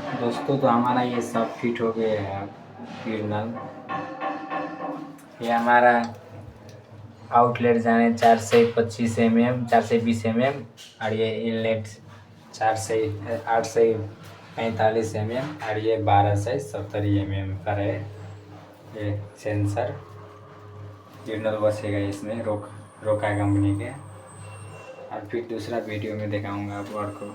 दोस्तों तो हमारा ये सब फिट हो गया है अब यूरिनल। ये हमारा आउटलेट जाने 425 mm 420 mm और ये इनलेट 845 mm और ये 1270 mm का है ये सेंसर। यूरिनल बसेगा इसमें रोका कंपनी के। और फिर दूसरा वीडियो में दिखाऊंगा आप और को।